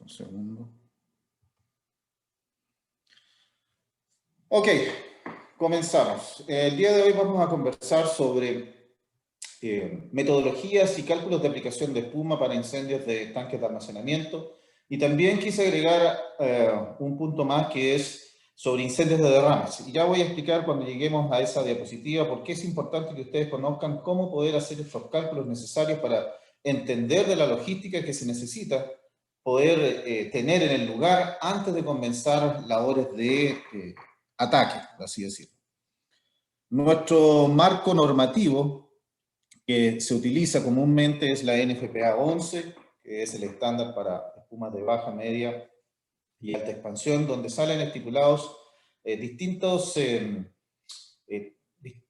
Un segundo. Ok, comenzamos. El día de hoy vamos a conversar sobre metodologías y cálculos de aplicación de espuma para incendios de tanques de almacenamiento. Y también quise agregar un punto más que es sobre incendios de derrames. Y ya voy a explicar cuando lleguemos a esa diapositiva por qué es importante que ustedes conozcan cómo poder hacer estos cálculos necesarios para entender de la logística que se necesita poder tener en el lugar antes de comenzar labores de ataque, por así decirlo. Nuestro marco normativo que se utiliza comúnmente es la NFPA 11, que es el estándar para espumas de baja, media y alta expansión, donde salen estipulados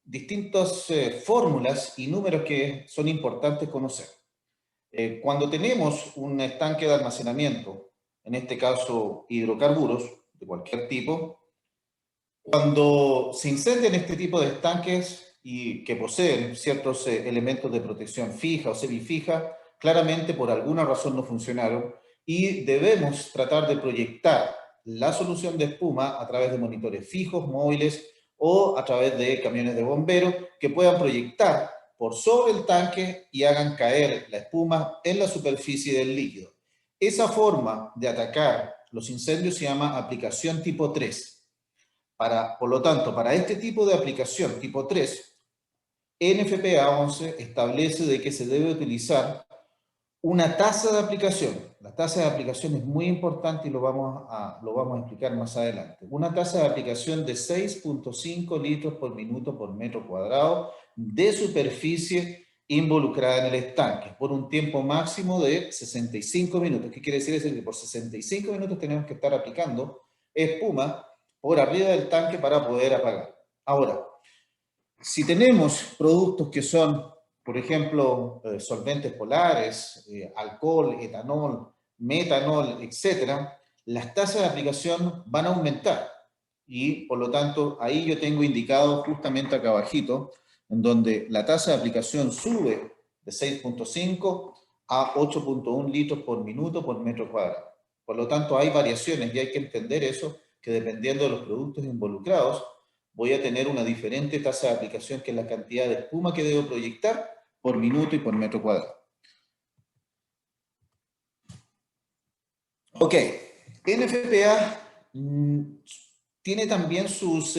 distintas fórmulas y números que son importantes conocer. Cuando tenemos un estanque de almacenamiento, en este caso hidrocarburos de cualquier tipo, cuando se incendian este tipo de estanques y que poseen ciertos elementos de protección fija o semifija, claramente por alguna razón no funcionaron y debemos tratar de proyectar la solución de espuma a través de monitores fijos, móviles o a través de camiones de bomberos que puedan proyectar por sobre el tanque y hagan caer la espuma en la superficie del líquido. Esa forma de atacar los incendios se llama aplicación tipo 3. Por lo tanto, para este tipo de aplicación tipo 3, NFPA 11 establece de que se debe utilizar una tasa de aplicación. La tasa de aplicación es muy importante y lo vamos a explicar más adelante. Una tasa de aplicación de 6.5 litros por minuto por metro cuadrado de superficie involucrada en el estanque por un tiempo máximo de 65 minutos. ¿Qué quiere decir? Es decir, que por 65 minutos tenemos que estar aplicando espuma por arriba del tanque para poder apagar. Ahora, si tenemos productos que son, por ejemplo, solventes polares, alcohol, etanol, metanol, etcétera, las tasas de aplicación van a aumentar. Y, por lo tanto, ahí yo tengo indicado justamente acá abajito, en donde la tasa de aplicación sube de 6.5 a 8.1 litros por minuto por metro cuadrado. Por lo tanto, hay variaciones y hay que entender eso, que dependiendo de los productos involucrados, voy a tener una diferente tasa de aplicación, que es la cantidad de espuma que debo proyectar por minuto y por metro cuadrado. Ok, NFPA tiene también sus,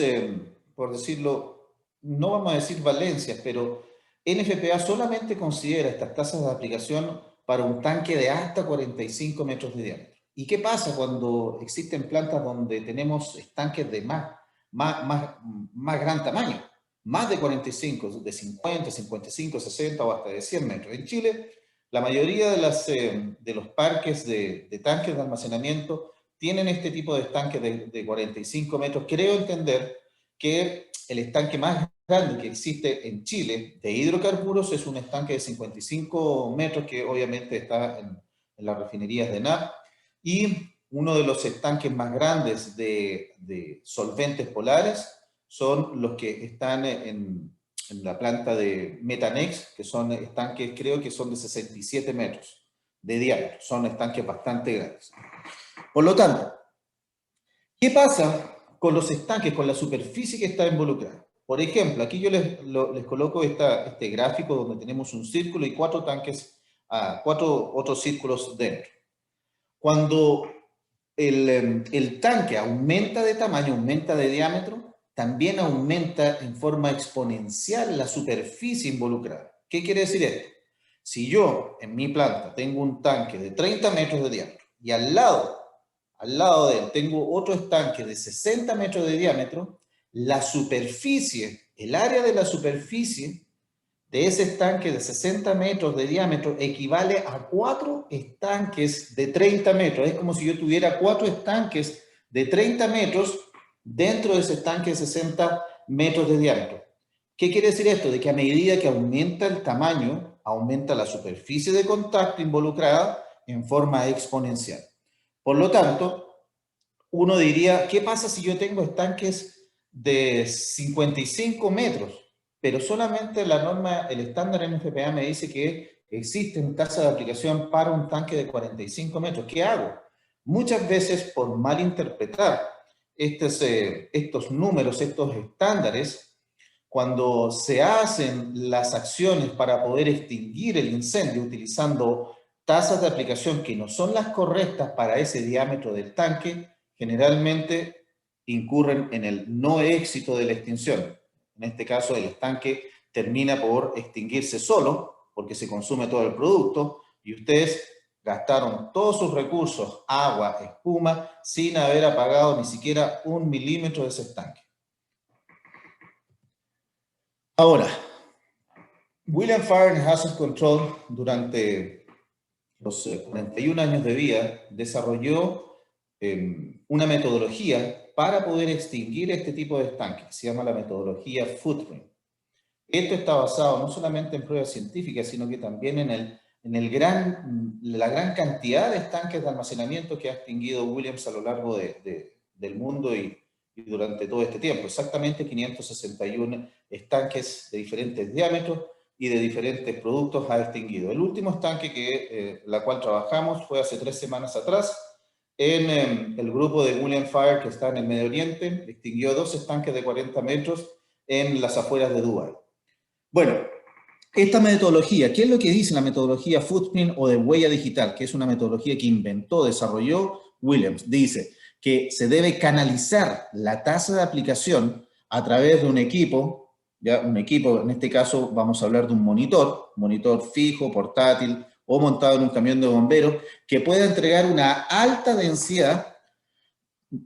por decirlo, no vamos a decir valencias, pero NFPA solamente considera estas tasas de aplicación para un tanque de hasta 45 metros de diámetro. ¿Y qué pasa cuando existen plantas donde tenemos estanques de más gran tamaño? Más de 45, de 50, 55, 60 o hasta de 100 metros. En Chile, la mayoría de los parques de tanques de almacenamiento tienen este tipo de estanques de 45 metros. Creo entender que el estanque más grande que existe en Chile de hidrocarburos es un estanque de 55 metros que obviamente está en las refinerías de ENAP, y uno de los estanques más grandes de solventes polares son los que están en la planta de Metanex, que son estanques, creo que son de 67 metros de diámetro. Son estanques bastante grandes. Por lo tanto, ¿qué pasa con los estanques, con la superficie que está involucrada? Por ejemplo, aquí yo les coloco este gráfico donde tenemos un círculo y 4 tanques, 4 otros círculos dentro. Cuando el tanque aumenta de tamaño, aumenta de diámetro, también aumenta en forma exponencial la superficie involucrada. ¿Qué quiere decir esto? Si yo en mi planta tengo un tanque de 30 metros de diámetro y al lado de él tengo otro estanque de 60 metros de diámetro, la superficie, el área de la superficie de ese estanque de 60 metros de diámetro equivale a 4 estanques de 30 metros. Es como si yo tuviera 4 estanques de 30 metros dentro de ese estanque de 60 metros de diámetro. ¿Qué quiere decir esto? De que a medida que aumenta el tamaño, aumenta la superficie de contacto involucrada en forma exponencial. Por lo tanto, uno diría, ¿qué pasa si yo tengo estanques de 55 metros? Pero solamente la norma, el estándar NFPA me dice que existe una tasa de aplicación para un tanque de 45 metros. ¿Qué hago? Muchas veces por malinterpretar estos números, estos estándares, cuando se hacen las acciones para poder extinguir el incendio utilizando tasas de aplicación que no son las correctas para ese diámetro del tanque, generalmente incurren en el no éxito de la extinción. En este caso, el estanque termina por extinguirse solo, porque se consume todo el producto, y ustedes gastaron todos sus recursos, agua, espuma, sin haber apagado ni siquiera 1 milímetro de ese estanque. Ahora, William Fire and Hazard Control, durante los 41 años de vida, desarrolló una metodología para poder extinguir este tipo de estanques, que se llama la metodología Footprint. Esto está basado no solamente en pruebas científicas, sino que también en la gran cantidad de estanques de almacenamiento que ha extinguido Williams a lo largo del mundo y durante todo este tiempo. Exactamente 561 estanques de diferentes diámetros y de diferentes productos ha extinguido. El último estanque la cual trabajamos fue hace 3 semanas atrás en el grupo de William Fire, que está en el Medio Oriente. Extinguió 2 estanques de 40 metros en las afueras de Dubái. Bueno, esta metodología, ¿qué es lo que dice la metodología Footprint o de huella digital? Que es una metodología que inventó, desarrolló Williams. Dice que se debe canalizar la tasa de aplicación a través de un equipo, ya un equipo, en este caso vamos a hablar de un monitor fijo, portátil o montado en un camión de bomberos, que pueda entregar una alta densidad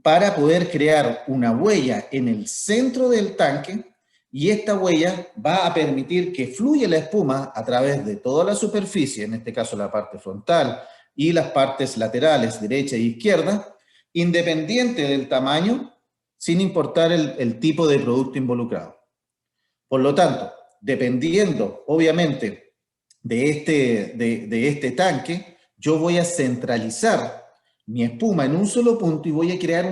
para poder crear una huella en el centro del tanque, y esta huella va a permitir que fluya la espuma a través de toda la superficie, en este caso la parte frontal y las partes laterales, derecha e izquierda, independiente del tamaño, sin importar el tipo de producto involucrado. Por lo tanto, dependiendo, obviamente, de este tanque, yo voy a centralizar mi espuma en un solo punto y voy a crear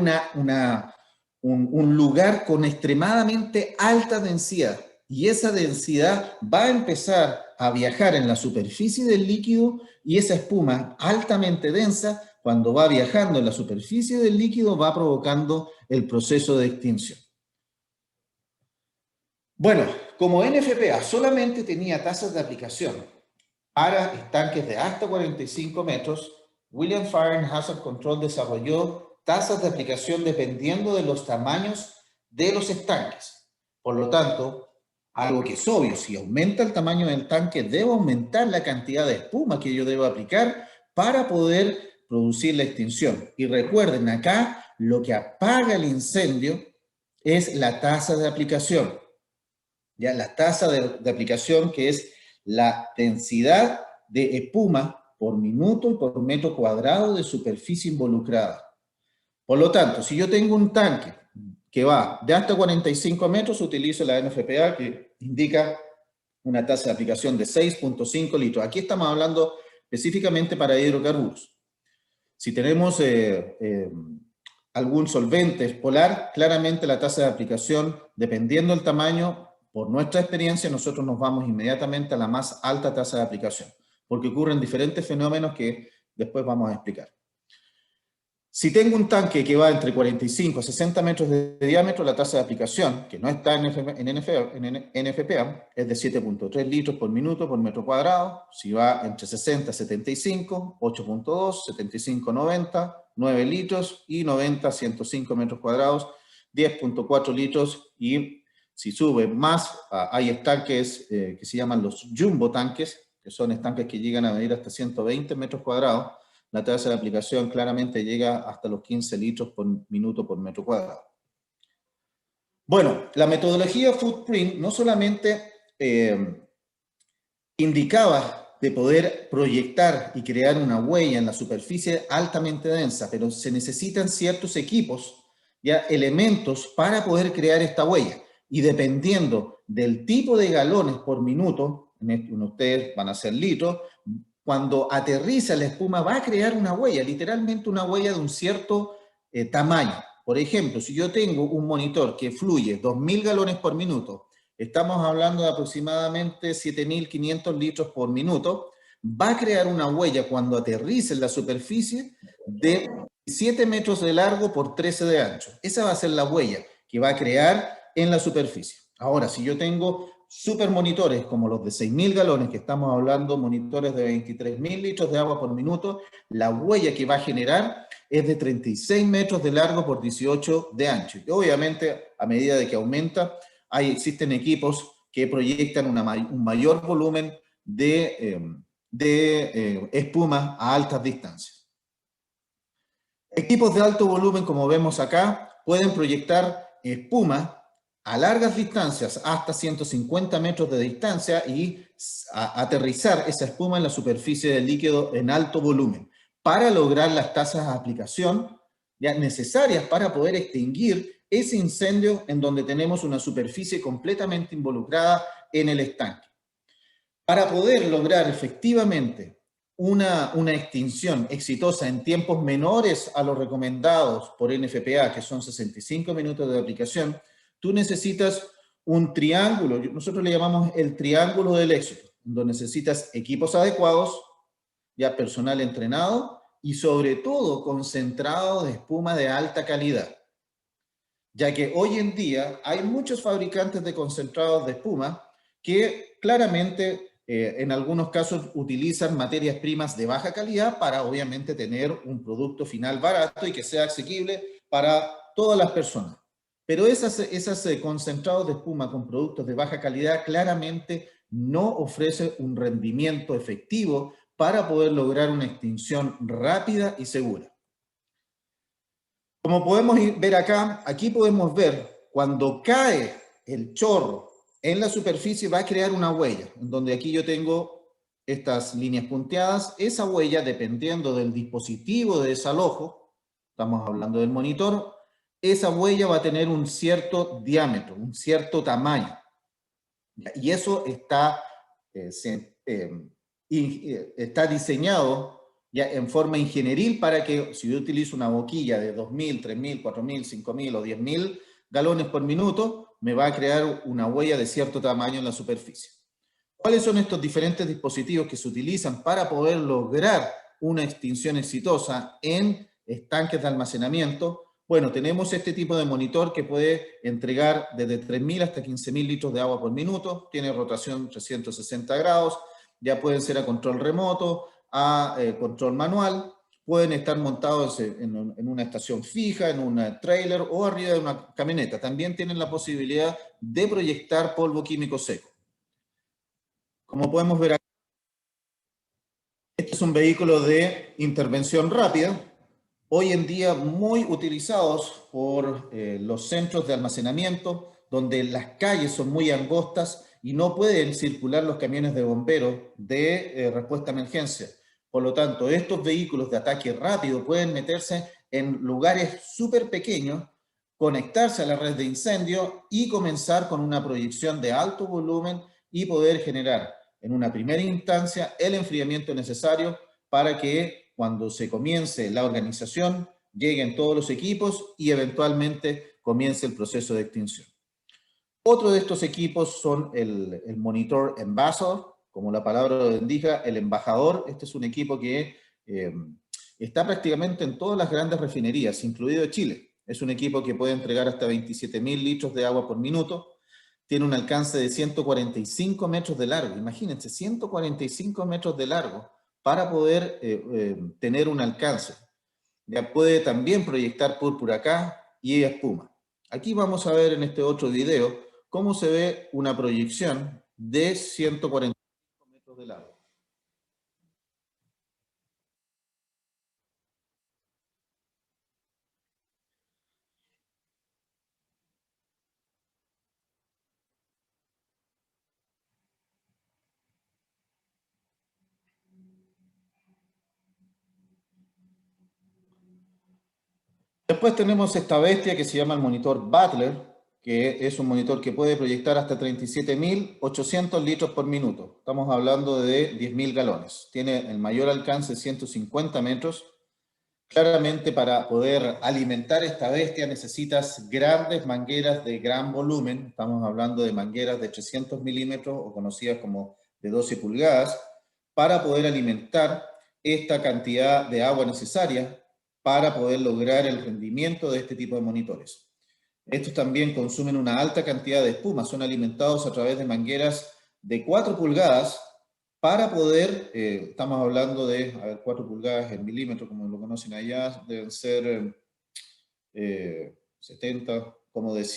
un lugar con extremadamente alta densidad. Y esa densidad va a empezar a viajar en la superficie del líquido, y esa espuma altamente densa, cuando va viajando en la superficie del líquido, va provocando el proceso de extinción. Bueno, como NFPA solamente tenía tasas de aplicación para estanques de hasta 45 metros, William Fire and Hazard Control desarrolló tasas de aplicación dependiendo de los tamaños de los estanques. Por lo tanto, algo que es obvio, si aumenta el tamaño del tanque, debo aumentar la cantidad de espuma que yo debo aplicar para poder producir la extinción. Y recuerden, acá lo que apaga el incendio es la tasa de aplicación. Ya la tasa de aplicación, que es la densidad de espuma por minuto y por metro cuadrado de superficie involucrada. Por lo tanto, si yo tengo un tanque que va de hasta 45 metros, utilizo la NFPA, que indica una tasa de aplicación de 6.5 litros. Aquí estamos hablando específicamente para hidrocarburos. Si tenemos algún solvente polar, claramente la tasa de aplicación, dependiendo del tamaño, por nuestra experiencia, nosotros nos vamos inmediatamente a la más alta tasa de aplicación, porque ocurren diferentes fenómenos que después vamos a explicar. Si tengo un tanque que va entre 45 a 60 metros de diámetro, la tasa de aplicación, que no está en NFPA, es de 7.3 litros por minuto por metro cuadrado. Si va entre 60 a 75, 8.2, 75 a 90, 9 litros, y 90 a 105 metros cuadrados, 10.4 litros, y si sube más, hay estanques que se llaman los jumbo tanques, que son estanques que llegan a medir hasta 120 metros cuadrados. La tasa de aplicación claramente llega hasta los 15 litros por minuto por metro cuadrado. Bueno, la metodología Footprint no solamente indicaba de poder proyectar y crear una huella en la superficie altamente densa, pero se necesitan ciertos equipos, ya elementos para poder crear esta huella. Y dependiendo del tipo de galones por minuto, en ustedes van a ser litros, cuando aterriza la espuma va a crear una huella, literalmente una huella de un cierto tamaño. Por ejemplo, si yo tengo un monitor que fluye 2.000 galones por minuto, estamos hablando de aproximadamente 7.500 litros por minuto, va a crear una huella cuando aterrice en la superficie de 7 metros de largo por 13 de ancho. Esa va a ser la huella que va a crear en la superficie. Ahora, si yo tengo supermonitores como los de 6.000 galones, que estamos hablando, monitores de 23.000 litros de agua por minuto, la huella que va a generar es de 36 metros de largo por 18 de ancho. Y obviamente, a medida de que aumenta, existen equipos que proyectan un mayor volumen de espuma a altas distancias. Equipos de alto volumen, como vemos acá, pueden proyectar espuma a largas distancias, hasta 150 metros de distancia, y aterrizar esa espuma en la superficie del líquido en alto volumen, para lograr las tasas de aplicación ya necesarias para poder extinguir ese incendio en donde tenemos una superficie completamente involucrada en el estanque. Para poder lograr efectivamente una extinción exitosa en tiempos menores a los recomendados por NFPA, que son 65 minutos de aplicación, tú necesitas un triángulo, nosotros le llamamos el triángulo del éxito, donde necesitas equipos adecuados, ya personal entrenado y sobre todo concentrado de espuma de alta calidad, ya que hoy en día hay muchos fabricantes de concentrados de espuma que claramente en algunos casos utilizan materias primas de baja calidad para obviamente tener un producto final barato y que sea asequible para todas las personas. Pero esos concentrados de espuma con productos de baja calidad claramente no ofrecen un rendimiento efectivo para poder lograr una extinción rápida y segura. Como podemos ver acá, aquí podemos ver cuando cae el chorro en la superficie va a crear una huella, en donde aquí yo tengo estas líneas punteadas. Esa huella, dependiendo del dispositivo de desalojo, estamos hablando del monitor, esa huella va a tener un cierto diámetro, un cierto tamaño. Y eso está diseñado ya en forma ingenieril para que si yo utilizo una boquilla de 2.000, 3.000, 4.000, 5.000 o 10.000 galones por minuto, me va a crear una huella de cierto tamaño en la superficie. ¿Cuáles son estos diferentes dispositivos que se utilizan para poder lograr una extinción exitosa en estanques de almacenamiento? Bueno, tenemos este tipo de monitor que puede entregar desde 3.000 hasta 15.000 litros de agua por minuto, tiene rotación 360 grados, ya pueden ser a control remoto, a control manual, pueden estar montados en una estación fija, en un trailer o arriba de una camioneta. También tienen la posibilidad de proyectar polvo químico seco. Como podemos ver aquí, este es un vehículo de intervención rápida, hoy en día muy utilizados por los centros de almacenamiento, donde las calles son muy angostas y no pueden circular los camiones de bomberos de respuesta a emergencia. Por lo tanto, estos vehículos de ataque rápido pueden meterse en lugares súper pequeños, conectarse a la red de incendio y comenzar con una proyección de alto volumen y poder generar en una primera instancia el enfriamiento necesario para que cuando se comience la organización lleguen todos los equipos y eventualmente comience el proceso de extinción. Otro de estos equipos son el monitor Ambassador, como la palabra lo indica, el embajador. Este es un equipo que está prácticamente en todas las grandes refinerías, incluido Chile. Es un equipo que puede entregar hasta 27.000 litros de agua por minuto. Tiene un alcance de 145 metros de largo. Imagínense, 145 metros de largo para poder tener un alcance. Ya puede también proyectar púrpura acá y espuma. Aquí vamos a ver en este otro video cómo se ve una proyección de 145 metros de largo. Después tenemos esta bestia que se llama el monitor Butler, que es un monitor que puede proyectar hasta 37.800 litros por minuto. Estamos hablando de 10.000 galones. Tiene el mayor alcance, 150 metros. Claramente, para poder alimentar esta bestia necesitas grandes mangueras de gran volumen. Estamos hablando de mangueras de 300 milímetros o conocidas como de 12 pulgadas, para poder alimentar esta cantidad de agua necesaria para poder lograr el rendimiento de este tipo de monitores. Estos también consumen una alta cantidad de espuma, son alimentados a través de mangueras de 4 pulgadas para poder, estamos hablando de, 4 pulgadas en milímetros, como lo conocen allá, deben ser 70, como de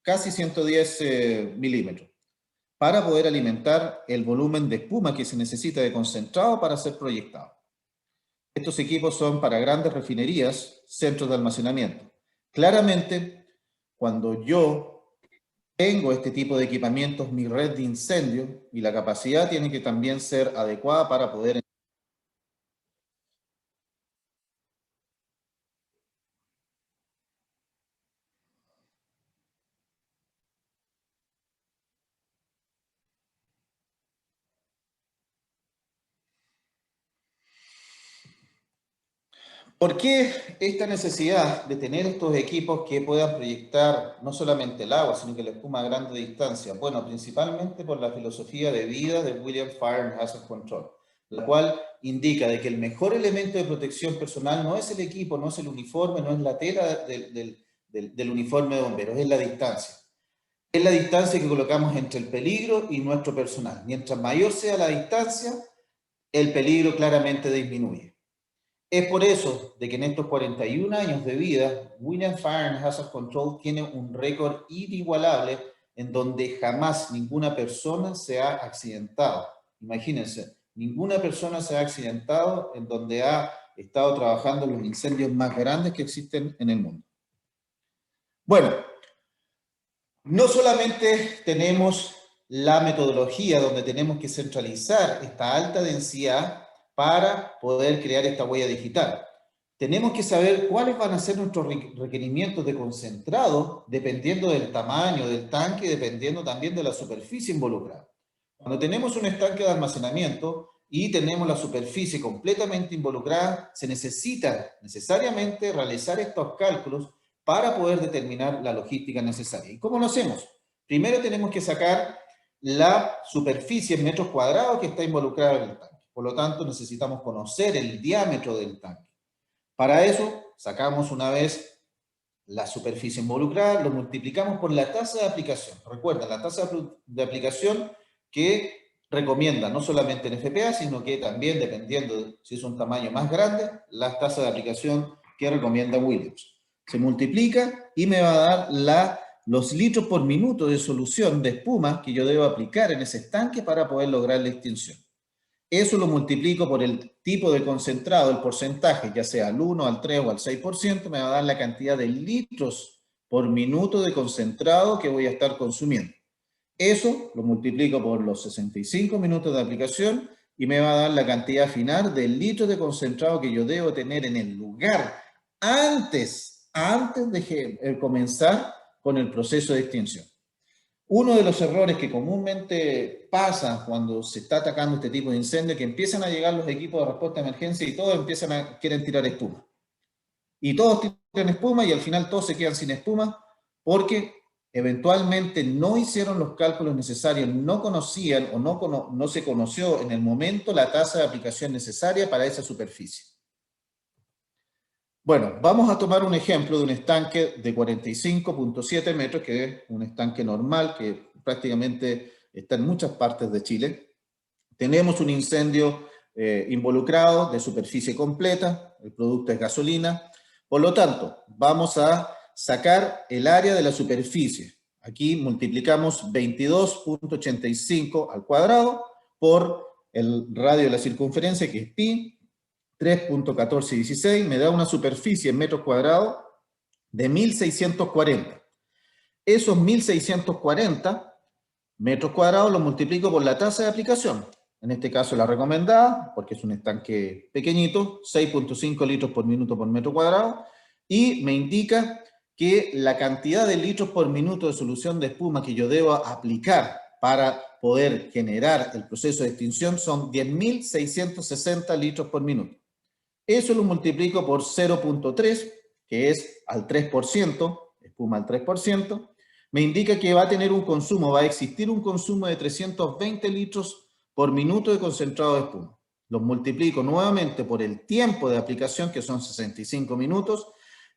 casi 110 milímetros, para poder alimentar el volumen de espuma que se necesita de concentrado para ser proyectado. Estos equipos son para grandes refinerías, centros de almacenamiento. Claramente, cuando yo tengo este tipo de equipamientos, mi red de incendio y la capacidad tiene que también ser adecuada para poder... ¿Por qué esta necesidad de tener estos equipos que puedan proyectar no solamente el agua, sino que la espuma a grandes distancias? Bueno, principalmente por la filosofía de vida de William Fire and Hazard Control, la cual indica de que el mejor elemento de protección personal no es el equipo, no es el uniforme, no es la tela del uniforme de bomberos, es la distancia. Es la distancia que colocamos entre el peligro y nuestro personal. Mientras mayor sea la distancia, el peligro claramente disminuye. Es por eso de que en estos 41 años de vida, William Fire and Hazard Control tiene un récord inigualable en donde jamás ninguna persona se ha accidentado. Imagínense, ninguna persona se ha accidentado en donde ha estado trabajando en los incendios más grandes que existen en el mundo. Bueno, no solamente tenemos la metodología donde tenemos que centralizar esta alta densidad para poder crear esta huella digital. Tenemos que saber cuáles van a ser nuestros requerimientos de concentrado dependiendo del tamaño del tanque, dependiendo también de la superficie involucrada. Cuando tenemos un estanque de almacenamiento y tenemos la superficie completamente involucrada, se necesita necesariamente realizar estos cálculos para poder determinar la logística necesaria. ¿Y cómo lo hacemos? Primero tenemos que sacar la superficie en metros cuadrados que está involucrada en el tanque. Por lo tanto, necesitamos conocer el diámetro del tanque. Para eso, sacamos una vez la superficie involucrada, lo multiplicamos por la tasa de aplicación. Recuerda, la tasa de aplicación que recomienda no solamente en FPA, sino que también, dependiendo de si es un tamaño más grande, la tasa de aplicación que recomienda Williams. Se multiplica y me va a dar los litros por minuto de solución de espuma que yo debo aplicar en ese estanque para poder lograr la extinción. Eso lo multiplico por el tipo de concentrado, el porcentaje, ya sea al 1, al 3 o al 6%, me va a dar la cantidad de litros por minuto de concentrado que voy a estar consumiendo. Eso lo multiplico por los 65 minutos de aplicación y me va a dar la cantidad final de litros de concentrado que yo debo tener en el lugar antes de comenzar con el proceso de extinción. Uno de los errores que comúnmente pasa cuando se está atacando este tipo de incendio es que empiezan a llegar los equipos de respuesta de emergencia y todos quieren tirar espuma. Y todos tiran espuma y al final todos se quedan sin espuma porque eventualmente no hicieron los cálculos necesarios, no conocían o no se conoció en el momento la tasa de aplicación necesaria para esa superficie. Bueno, vamos a tomar un ejemplo de un estanque de 45.7 metros, que es un estanque normal, que prácticamente está en muchas partes de Chile. Tenemos un incendio involucrado de superficie completa, el producto es gasolina. Por lo tanto, vamos a sacar el área de la superficie. Aquí multiplicamos 22.85 al cuadrado por el radio de la circunferencia, que es pi, 3.1416, me da una superficie en metros cuadrados de 1640. Esos 1640 metros cuadrados los multiplico por la tasa de aplicación. En este caso la recomendada, porque es un estanque pequeñito, 6.5 litros por minuto por metro cuadrado, y me indica que la cantidad de litros por minuto de solución de espuma que yo debo aplicar para poder generar el proceso de extinción son 10.660 litros por minuto. Eso lo multiplico por 0.3, que es al 3%, espuma al 3%, me indica que va a tener un consumo, va a existir un consumo de 320 litros por minuto de concentrado de espuma. los multiplico nuevamente por el tiempo de aplicación, que son 65 minutos,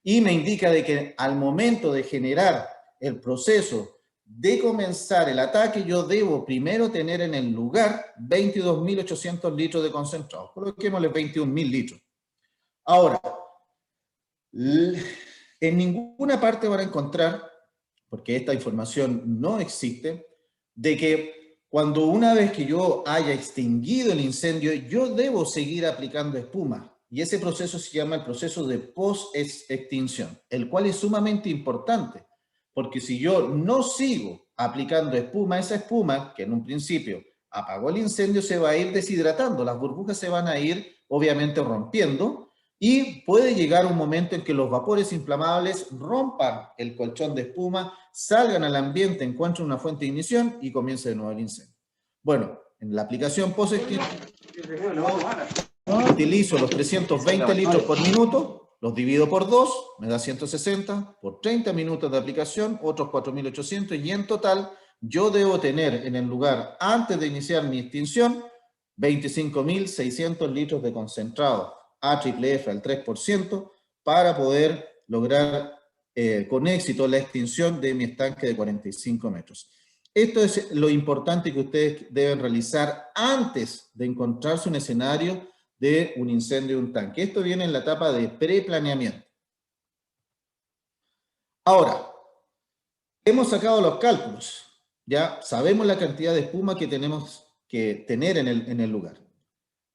y me indica de que al momento de generar el proceso de comenzar el ataque, yo debo primero tener en el lugar 22.800 litros de concentrado. Coloquémosle 21.000 litros. Ahora, en ninguna parte van a encontrar, porque esta información no existe, de que cuando una vez que yo haya extinguido el incendio, yo debo seguir aplicando espuma. Y ese proceso se llama el proceso de post-extinción, el cual es sumamente importante, porque si yo no sigo aplicando espuma, esa espuma, que en un principio apagó el incendio, se va a ir deshidratando, las burbujas se van a ir obviamente rompiendo, y puede llegar un momento en que los vapores inflamables rompan el colchón de espuma, salgan al ambiente, encuentren una fuente de ignición y comience de nuevo el incendio. Bueno, en la aplicación post-extinción utilizo los 320 litros por minuto, los divido por 2, me da 160, por 30 minutos de aplicación, otros 4.800, y en total yo debo tener en el lugar, antes de iniciar mi extinción, 25.600 litros de concentrado AFFF al 3% para poder lograr con éxito la extinción de mi estanque de 45 metros. Esto es lo importante que ustedes deben realizar antes de encontrarse un escenario de un incendio de un tanque. Esto viene en la etapa de preplaneamiento. Ahora, hemos sacado los cálculos, ya sabemos la cantidad de espuma que tenemos que tener en el lugar,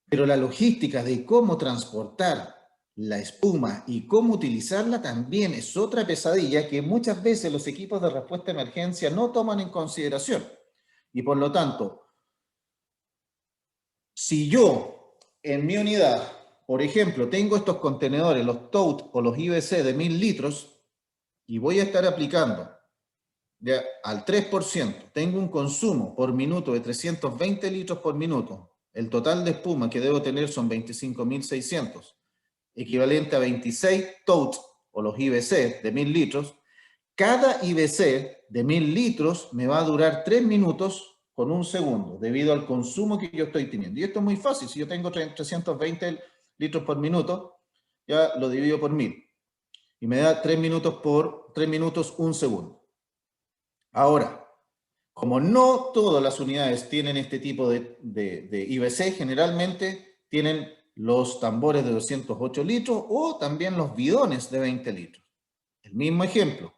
pero la logística de cómo transportar la espuma y cómo utilizarla también es otra pesadilla que muchas veces los equipos de respuesta a emergencia no toman en consideración. Y por lo tanto, si yo en mi unidad, por ejemplo, tengo estos contenedores, los tote o los IBC de 1.000 litros, y voy a estar aplicando ya al 3%, tengo un consumo por minuto de 320 litros por minuto, el total de espuma que debo tener son 25.600, equivalente a 26 totes o los IBC de 1.000 litros. Cada IBC de 1.000 litros me va a durar 3 minutos con 1 segundo, debido al consumo que yo estoy teniendo. Y esto es muy fácil, si yo tengo 320 litros por minuto, ya lo divido por 1.000. Y me da 3 minutos por 3 minutos 1 segundo. Ahora, como no todas las unidades tienen este tipo de IBC, generalmente tienen los tambores de 208 litros o también los bidones de 20 litros. El mismo ejemplo,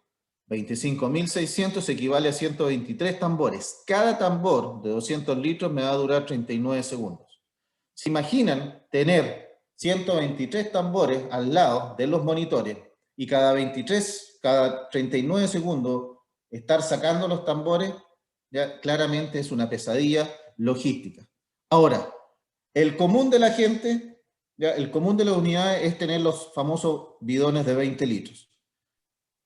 25.600 equivale a 123 tambores. Cada tambor de 200 litros me va a durar 39 segundos. ¿Se imaginan tener 123 tambores al lado de los monitores y cada 39 segundos estar sacando los tambores? Ya claramente es una pesadilla logística. Ahora, el común de la gente, ya, el común de las unidades es tener los famosos bidones de 20 litros.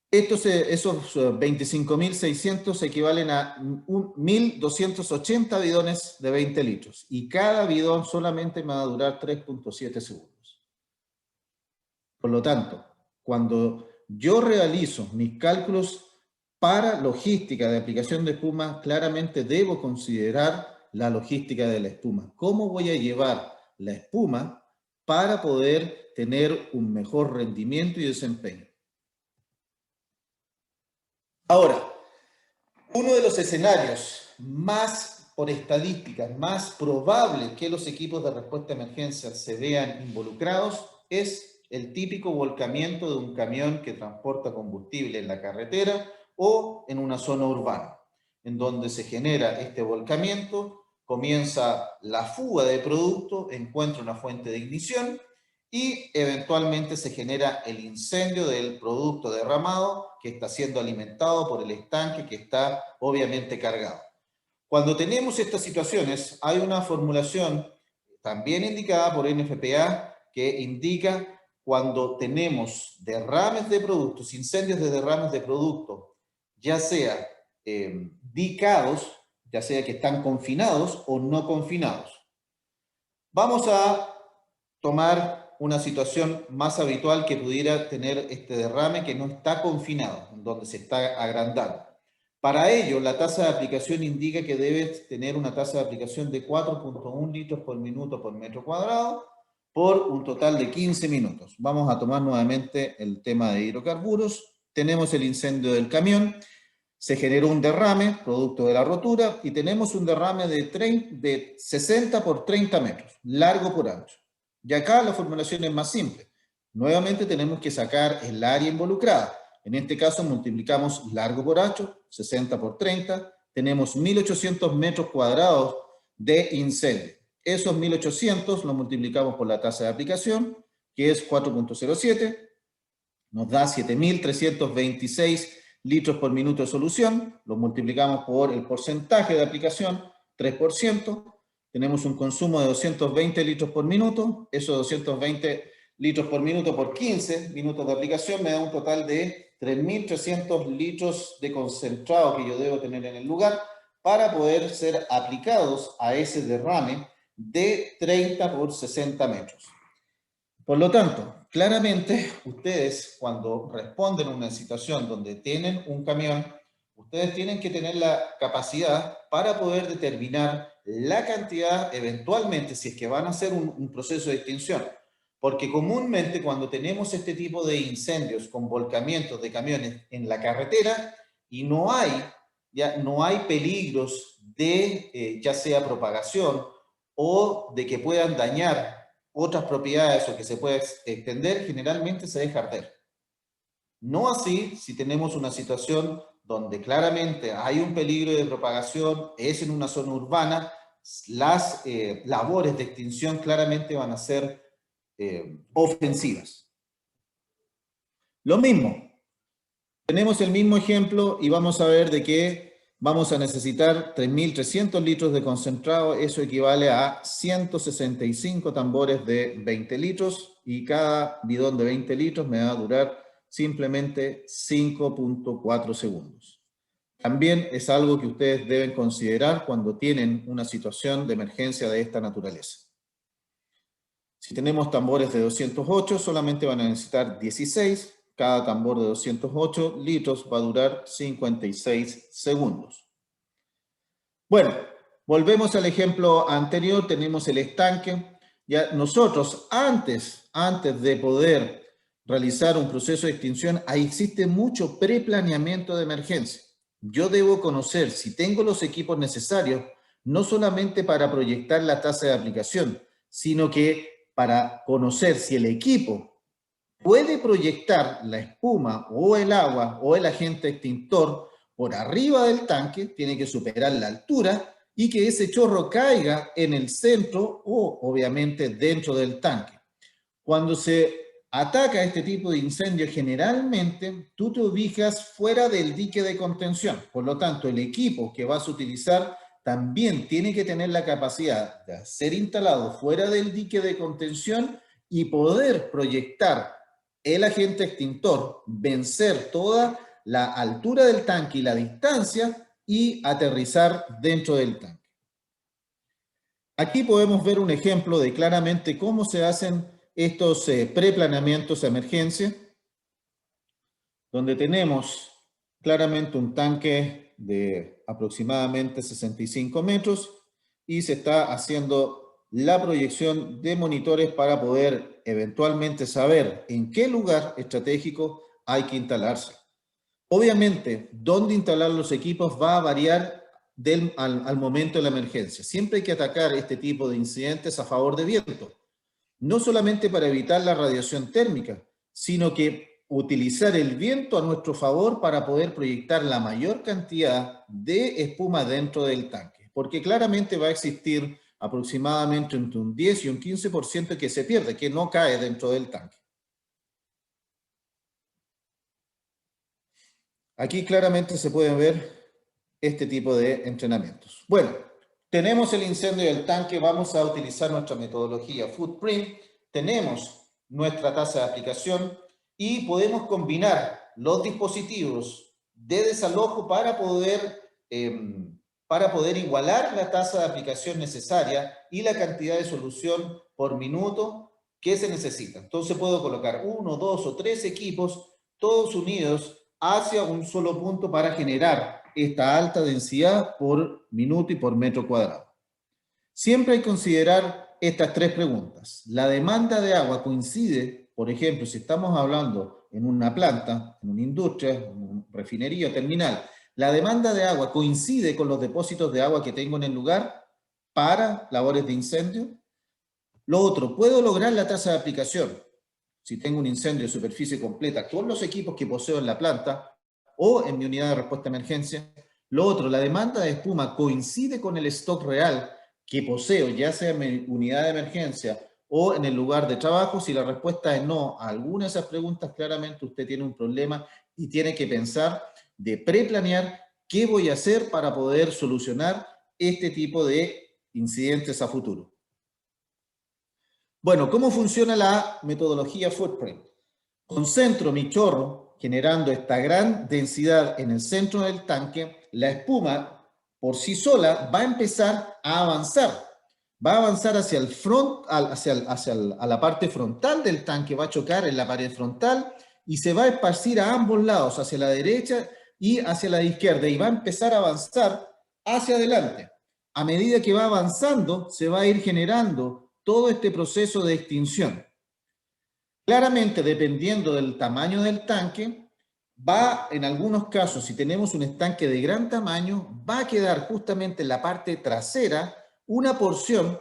Esos 25.600 equivalen a 1.280 bidones de 20 litros y cada bidón solamente me va a durar 3.7 segundos. Por lo tanto, cuando yo realizo mis cálculos para logística de aplicación de espuma, claramente debo considerar la logística de la espuma. ¿Cómo voy a llevar la espuma para poder tener un mejor rendimiento y desempeño? Ahora, uno de los escenarios más, por estadísticas, más probables que los equipos de respuesta a emergencia se vean involucrados es el típico volcamiento de un camión que transporta combustible en la carretera o en una zona urbana, en donde se genera este volcamiento, comienza la fuga de producto, encuentra una fuente de ignición y eventualmente se genera el incendio del producto derramado que está siendo alimentado por el estanque que está obviamente cargado. Cuando tenemos estas situaciones, hay una formulación también indicada por NFPA que indica cuando tenemos derrames de productos, incendios de derrames de productos, ya sea dicados, ya sea que están confinados o no confinados. Vamos a tomar una situación más habitual que pudiera tener este derrame que no está confinado, en donde se está agrandando. Para ello, la tasa de aplicación indica que debes tener una tasa de aplicación de 4.1 litros por minuto por metro cuadrado por un total de 15 minutos. Vamos a tomar nuevamente el tema de hidrocarburos. Tenemos el incendio del camión, se generó un derrame producto de la rotura y tenemos un derrame de 60 por 30 metros, largo por ancho. Y acá la formulación es más simple. Nuevamente tenemos que sacar el área involucrada. En este caso multiplicamos largo por ancho, 60 por 30, tenemos 1.800 metros cuadrados de incendio. Esos 1.800 los multiplicamos por la tasa de aplicación, que es 4.07, nos da 7.326 litros por minuto de solución, lo multiplicamos por el porcentaje de aplicación, 3%, tenemos un consumo de 220 litros por minuto, esos 220 litros por minuto por 15 minutos de aplicación me da un total de 3.300 litros de concentrado que yo debo tener en el lugar para poder ser aplicados a ese derrame de 30 por 60 metros. Por lo tanto, claramente ustedes cuando responden a una situación donde tienen un camión, ustedes tienen que tener la capacidad para poder determinar la cantidad eventualmente, si es que van a hacer un proceso de extinción. Porque comúnmente cuando tenemos este tipo de incendios con volcamientos de camiones en la carretera y no hay peligros de ya sea propagación o de que puedan dañar otras propiedades o que se pueda extender, generalmente se deja arder. No así si tenemos una situación donde claramente hay un peligro de propagación, es en una zona urbana, las labores de extinción claramente van a ser ofensivas. Lo mismo, tenemos el mismo ejemplo y vamos a ver de que vamos a necesitar 3.300 litros de concentrado, eso equivale a 165 tambores de 20 litros y cada bidón de 20 litros me va a durar simplemente 5.4 segundos. También es algo que ustedes deben considerar cuando tienen una situación de emergencia de esta naturaleza. Si tenemos tambores de 208, solamente van a necesitar 16. Cada tambor de 208 litros va a durar 56 segundos. Bueno, volvemos al ejemplo anterior, tenemos el estanque. Ya nosotros, antes de poder realizar un proceso de extinción, ahí existe mucho preplaneamiento de emergencia. Yo debo conocer si tengo los equipos necesarios, no solamente para proyectar la tasa de aplicación, sino que para conocer si el equipo puede proyectar la espuma o el agua o el agente extintor por arriba del tanque, tiene que superar la altura y que ese chorro caiga en el centro o obviamente dentro del tanque. Cuando se ataca este tipo de incendio, generalmente tú te ubicas fuera del dique de contención. Por lo tanto, el equipo que vas a utilizar también tiene que tener la capacidad de ser instalado fuera del dique de contención y poder proyectar el agente extintor, vencer toda la altura del tanque y la distancia y aterrizar dentro del tanque. Aquí podemos ver un ejemplo de claramente cómo se hacen estos preplaneamientos de emergencia, donde tenemos claramente un tanque de aproximadamente 65 metros y se está haciendo la proyección de monitores para poder eventualmente saber en qué lugar estratégico hay que instalarse. Obviamente, dónde instalar los equipos va a variar al momento de la emergencia. Siempre hay que atacar este tipo de incidentes a favor de viento. No solamente para evitar la radiación térmica, sino que utilizar el viento a nuestro favor para poder proyectar la mayor cantidad de espuma dentro del tanque, porque claramente va a existir aproximadamente entre un 10 y un 15% que se pierde, que no cae dentro del tanque. Aquí claramente se pueden ver este tipo de entrenamientos. Bueno, tenemos el incendio del tanque, vamos a utilizar nuestra metodología Footprint, tenemos nuestra tasa de aplicación y podemos combinar los dispositivos de desalojo para poder igualar la tasa de aplicación necesaria y la cantidad de solución por minuto que se necesita. Entonces puedo colocar 1, 2 o 3 equipos, todos unidos hacia un solo punto para generar esta alta densidad por minuto y por metro cuadrado. Siempre hay que considerar estas tres preguntas. ¿La demanda de agua coincide, por ejemplo, si estamos hablando en una planta, en una industria, en una refinería o terminal, la demanda de agua coincide con los depósitos de agua que tengo en el lugar para labores de incendio? Lo otro, ¿puedo lograr la tasa de aplicación si tengo un incendio de superficie completa con los equipos que poseo en la planta o en mi unidad de respuesta a emergencia? Lo otro, ¿la demanda de espuma coincide con el stock real que poseo, ya sea en mi unidad de emergencia o en el lugar de trabajo? Si la respuesta es no a alguna de esas preguntas, claramente usted tiene un problema y tiene que pensar de preplanear qué voy a hacer para poder solucionar este tipo de incidentes a futuro. Bueno, ¿cómo funciona la metodología Footprint? Concentro mi chorro generando esta gran densidad en el centro del tanque. La espuma por sí sola va a empezar a avanzar. Va a avanzar hacia el front, a la parte frontal del tanque, va a chocar en la pared frontal y se va a esparcir a ambos lados, hacia la derecha y hacia la izquierda, y va a empezar a avanzar hacia adelante. A medida que va avanzando, se va a ir generando todo este proceso de extinción. Claramente, dependiendo del tamaño del tanque, va, en algunos casos, si tenemos un estanque de gran tamaño, va a quedar justamente en la parte trasera una porción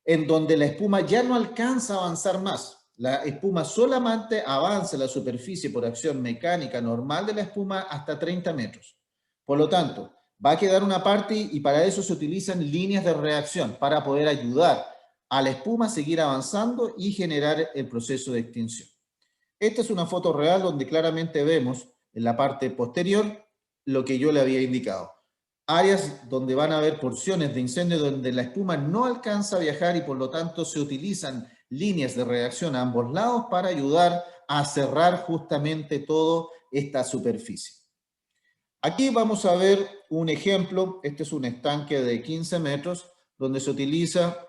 en donde la espuma ya no alcanza a avanzar más. La espuma solamente avanza en la superficie por acción mecánica normal de la espuma hasta 30 metros. Por lo tanto, va a quedar una parte y para eso se utilizan líneas de reacción para poder ayudar a la espuma a seguir avanzando y generar el proceso de extinción. Esta es una foto real donde claramente vemos en la parte posterior lo que yo le había indicado. Áreas donde van a haber porciones de incendio donde la espuma no alcanza a viajar y por lo tanto se utilizan líneas de reacción a ambos lados para ayudar a cerrar justamente toda esta superficie. Aquí vamos a ver un ejemplo. Este es un estanque de 15 metros donde se utiliza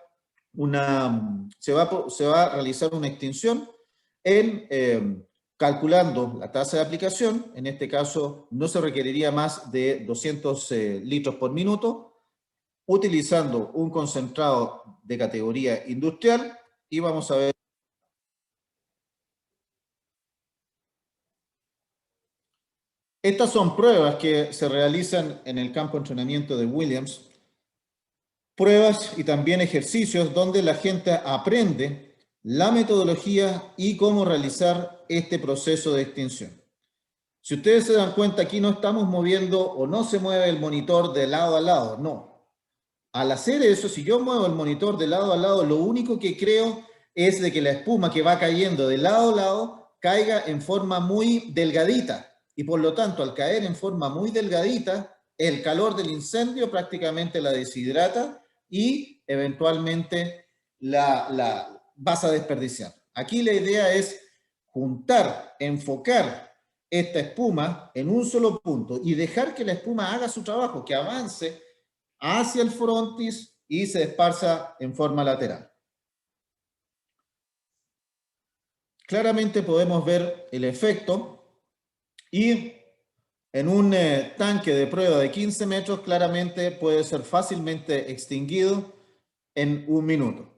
se va a realizar una extinción calculando la tasa de aplicación. En este caso no se requeriría más de 200 litros por minuto, utilizando un concentrado de categoría industrial, y vamos a ver. Estas son pruebas que se realizan en el campo de entrenamiento de Williams, pruebas y también ejercicios donde la gente aprende la metodología y cómo realizar este proceso de extinción. Si ustedes se dan cuenta, aquí no estamos moviendo o no se mueve el monitor de lado a lado, no. Al hacer eso, si yo muevo el monitor de lado a lado, lo único que creo es de que la espuma que va cayendo de lado a lado caiga en forma muy delgadita. Y por lo tanto, al caer en forma muy delgadita, el calor del incendio prácticamente la deshidrata y eventualmente la vas a desperdiciar. Aquí la idea es juntar, enfocar esta espuma en un solo punto y dejar que la espuma haga su trabajo, que avance hacia el frontis y se esparza en forma lateral. Claramente podemos ver el efecto y en un tanque de prueba de 15 metros claramente puede ser fácilmente extinguido en un minuto.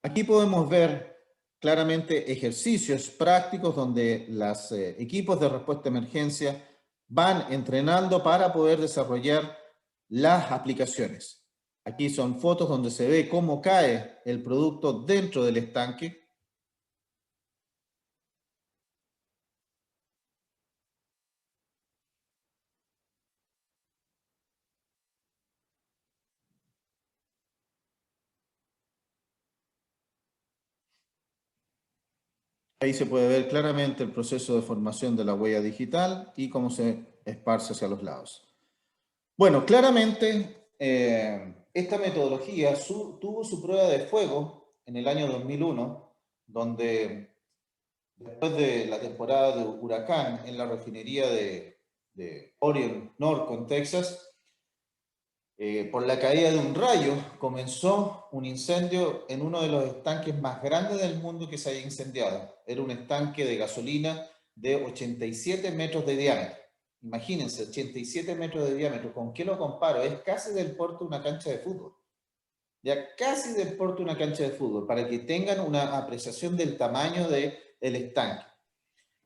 Aquí podemos ver claramente ejercicios prácticos donde los equipos de respuesta a emergencia van entrenando para poder desarrollar las aplicaciones. Aquí son fotos donde se ve cómo cae el producto dentro del estanque. Ahí se puede ver claramente el proceso de formación de la huella digital y cómo se esparce hacia los lados. Bueno, claramente esta metodología tuvo su prueba de fuego en el año 2001, donde después de la temporada de huracán en la refinería de Orion Norco en Texas, por la caída de un rayo comenzó un incendio en uno de los estanques más grandes del mundo que se haya incendiado. Era un estanque de gasolina de 87 metros de diámetro. Imagínense, 87 metros de diámetro. ¿Con qué lo comparo? Es casi del porte de una cancha de fútbol. Ya casi del porte de una cancha de fútbol, para que tengan una apreciación del tamaño del estanque.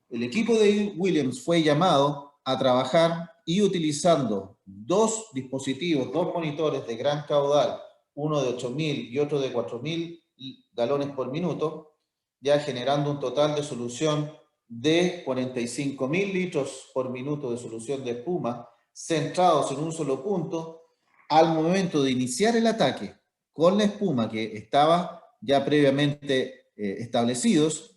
El equipo de Williams fue llamado a trabajar y utilizando dos dispositivos, dos monitores de gran caudal, uno de 8.000 y otro de 4.000 galones por minuto, ya generando un total de solución de 45.000 litros por minuto de solución de espuma, centrados en un solo punto. Al momento de iniciar el ataque con la espuma que estaba ya previamente establecidos,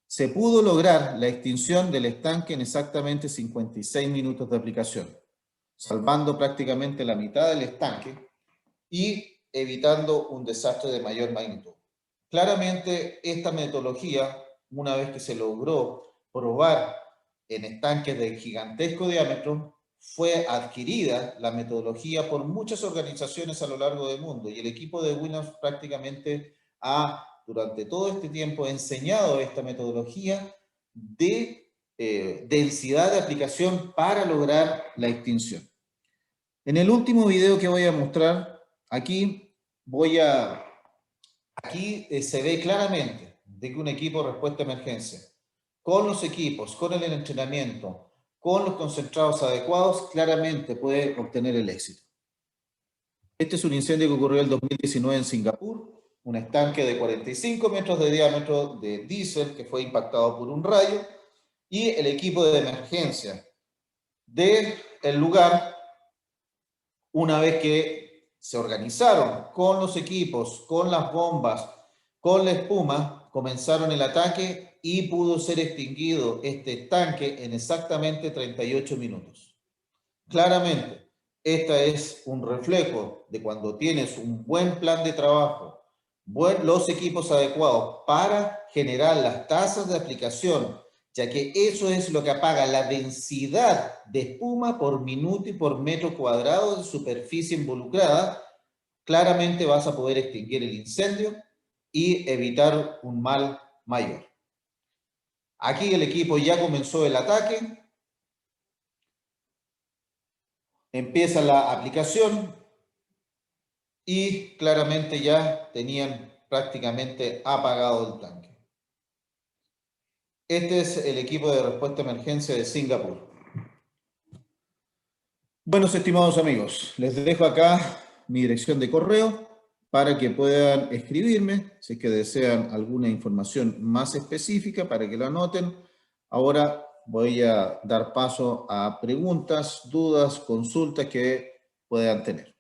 se pudo lograr la extinción del estanque en exactamente 56 minutos de aplicación, salvando prácticamente la mitad del estanque y evitando un desastre de mayor magnitud. Claramente, esta metodología, una vez que se logró probar en estanques de gigantesco diámetro, fue adquirida la metodología por muchas organizaciones a lo largo del mundo y el equipo de Williams prácticamente durante todo este tiempo enseñado esta metodología de densidad de aplicación para lograr la extinción. En el último video que voy a mostrar, aquí se ve claramente de que un equipo de respuesta a emergencia, con los equipos, con el entrenamiento, con los concentrados adecuados, claramente puede obtener el éxito. Este es un incendio que ocurrió el 2019 en Singapur, un estanque de 45 metros de diámetro de diésel que fue impactado por un rayo, y el equipo de emergencia del lugar, una vez que se organizaron con los equipos, con las bombas, con la espuma, comenzaron el ataque y pudo ser extinguido este tanque en exactamente 38 minutos. Claramente, este es un reflejo de cuando tienes un buen plan de trabajo, los equipos adecuados para generar las tasas de aplicación, ya que eso es lo que apaga la densidad de espuma por minuto y por metro cuadrado de superficie involucrada. Claramente vas a poder extinguir el incendio y evitar un mal mayor. Aquí el equipo ya comenzó el ataque. Empieza la aplicación y claramente ya tenían prácticamente apagado el tanque. Este es el equipo de respuesta a emergencia de Singapur. Buenos estimados amigos, les dejo acá mi dirección de correo para que puedan escribirme si es que desean alguna información más específica para que lo anoten. Ahora voy a dar paso a preguntas, dudas, consultas que puedan tener.